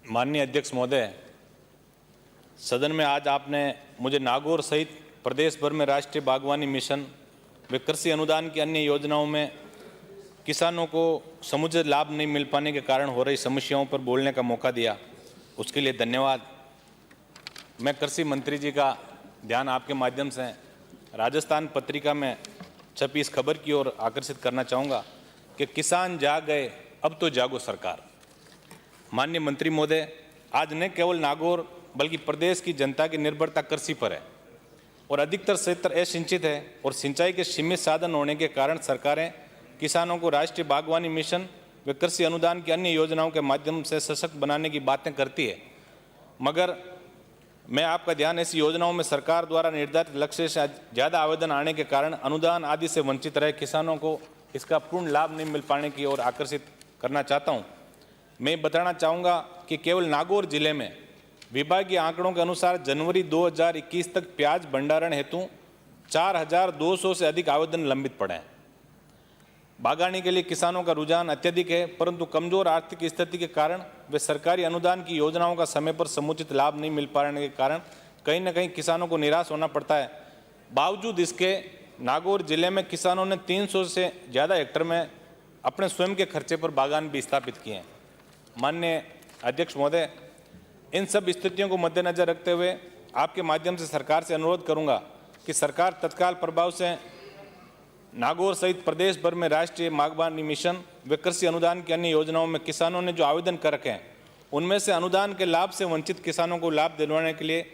माननीय अध्यक्ष महोदय, सदन में आज आपने मुझे नागौर सहित प्रदेश भर में राष्ट्रीय बागवानी मिशन व कृषि अनुदान की अन्य योजनाओं में किसानों को समुचित लाभ नहीं मिल पाने के कारण हो रही समस्याओं पर बोलने का मौका दिया, उसके लिए धन्यवाद। मैं कृषि मंत्री जी का ध्यान आपके माध्यम से राजस्थान पत्रिका में छपी इस खबर की ओर आकर्षित करना चाहूँगा कि किसान जाग गए, अब तो जागो सरकार। माननीय मंत्री महोदय, आज न केवल नागौर बल्कि प्रदेश की जनता की निर्भरता कृषि पर है और अधिकतर क्षेत्र असिंचित है और सिंचाई के सीमित साधन होने के कारण सरकारें किसानों को राष्ट्रीय बागवानी मिशन व कृषि अनुदान की अन्य योजनाओं के माध्यम से सशक्त बनाने की बातें करती है, मगर मैं आपका ध्यान ऐसी योजनाओं में सरकार द्वारा निर्धारित लक्ष्य से ज़्यादा आवेदन आने के कारण अनुदान आदि से वंचित रहे किसानों को इसका पूर्ण लाभ नहीं मिल पाने की ओर आकर्षित करना चाहता हूँ। मैं बताना चाहूँगा कि केवल नागौर जिले में विभागीय आंकड़ों के अनुसार जनवरी 2021 तक प्याज भंडारण हेतु 4200 से अधिक आवेदन लंबित पड़े हैं। बागवानी के लिए किसानों का रुझान अत्यधिक है, परंतु कमजोर आर्थिक स्थिति के कारण वे सरकारी अनुदान की योजनाओं का समय पर समुचित लाभ नहीं मिल पाने के कारण कहीं न कहीं किसानों को निराश होना पड़ता है। बावजूद इसके नागौर जिले में किसानों ने 300 से ज़्यादा हेक्टेयर में अपने स्वयं के खर्चे पर बागान भी स्थापित किए हैं। माननीय अध्यक्ष महोदय, इन सब स्थितियों को मद्देनजर रखते हुए आपके माध्यम से सरकार से अनुरोध करूंगा कि सरकार तत्काल प्रभाव से नागौर सहित प्रदेश भर में राष्ट्रीय बागवानी मिशन व कृषि अनुदान की अन्य योजनाओं में किसानों ने जो आवेदन कर रखे हैं उनमें से अनुदान के लाभ से वंचित किसानों को लाभ दिलवाने के लिए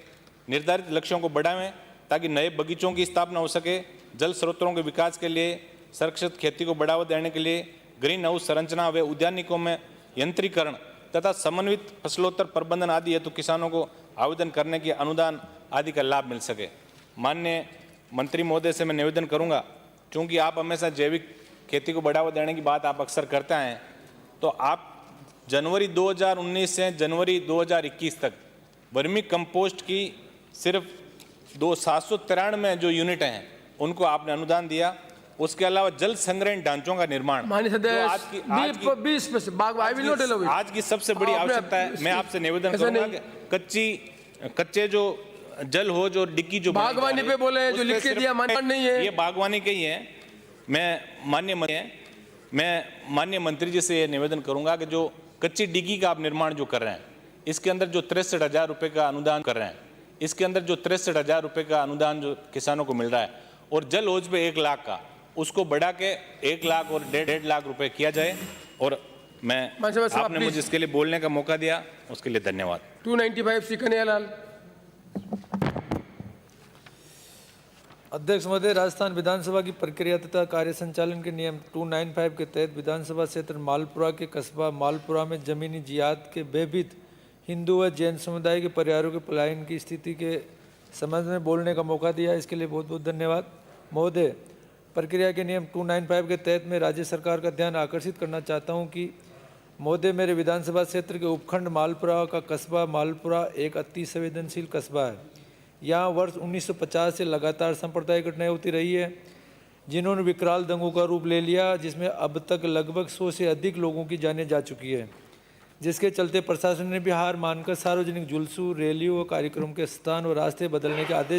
निर्धारित लक्ष्यों को बढ़ावें ताकि नए बगीचों की स्थापना हो सके, जल स्रोतों के विकास के लिए, सुरक्षित खेती को बढ़ावा देने के लिए ग्रीन हाउस संरचना व उद्यानिकों में यंत्रीकरण तथा समन्वित फसलोत्तर प्रबंधन आदि हेतु किसानों को आवेदन करने के अनुदान आदि का लाभ मिल सके। माननीय मंत्री महोदय से मैं निवेदन करूंगा, क्योंकि आप हमेशा जैविक खेती को बढ़ावा देने की बात आप अक्सर करते हैं, तो आप जनवरी 2019 से जनवरी 2021 तक वर्मी कंपोस्ट की सिर्फ 793 जो यूनिट हैं उनको आपने अनुदान दिया। उसके अलावा जल संग्रहण ढांचों का निर्माण आज की सबसे बड़ी आवश्यकता है। मैं आपसे निवेदन करूंगा कि कच्चे जो जल हो, जो डिग्गी जो बागवानी पे बोले जो लिख के दिया नहीं है, ये बागवानी के ही है। मैं माननीय मंत्री जी से ये निवेदन करूंगा कि जो कच्ची डिग्गी का आप निर्माण जो कर रहे हैं, इसके अंदर जो 63,000 रुपये का अनुदान कर रहे हैं, इसके अंदर जो 63,000 रुपये का अनुदान जो किसानों को मिल रहा है और जल हौज पे 1 लाख का, उसको बढ़ा के 1 लाख और 1.5 लाख रुपए किया जाए। और आपने मुझे इसके लिए बोलने का मौका दिया, उसके लिए धन्यवाद। 295 श्री कन्हैयालाल। अध्यक्ष महोदय, राजस्थान विधानसभा की प्रक्रिया तथा कार्य संचालन के नियम 295 के तहत विधानसभा क्षेत्र मालपुरा के कस्बा मालपुरा में जमीनी जिहाद के भयभीत हिंदू व जैन समुदाय के परिवारों के पलायन की स्थिति के संबंध में बोलने का मौका दिया, इसके लिए बहुत बहुत धन्यवाद। महोदय, प्रक्रिया के नियम 295 के तहत मैं राज्य सरकार का ध्यान आकर्षित करना चाहता हूं कि महोदय, मेरे विधानसभा क्षेत्र के उपखंड मालपुरा का कस्बा मालपुरा एक अति संवेदनशील कस्बा है। यहाँ वर्ष 1950 से लगातार सांप्रदायिक घटनाएं होती रही है, जिन्होंने विकराल दंगों का रूप ले लिया, जिसमें अब तक लगभग 100 से अधिक लोगों की जानें जा चुकी है, जिसके चलते प्रशासन ने भी हार मानकर सार्वजनिक जुलूसों, रैलियों व कार्यक्रम के स्थान व रास्ते बदलने के आदेश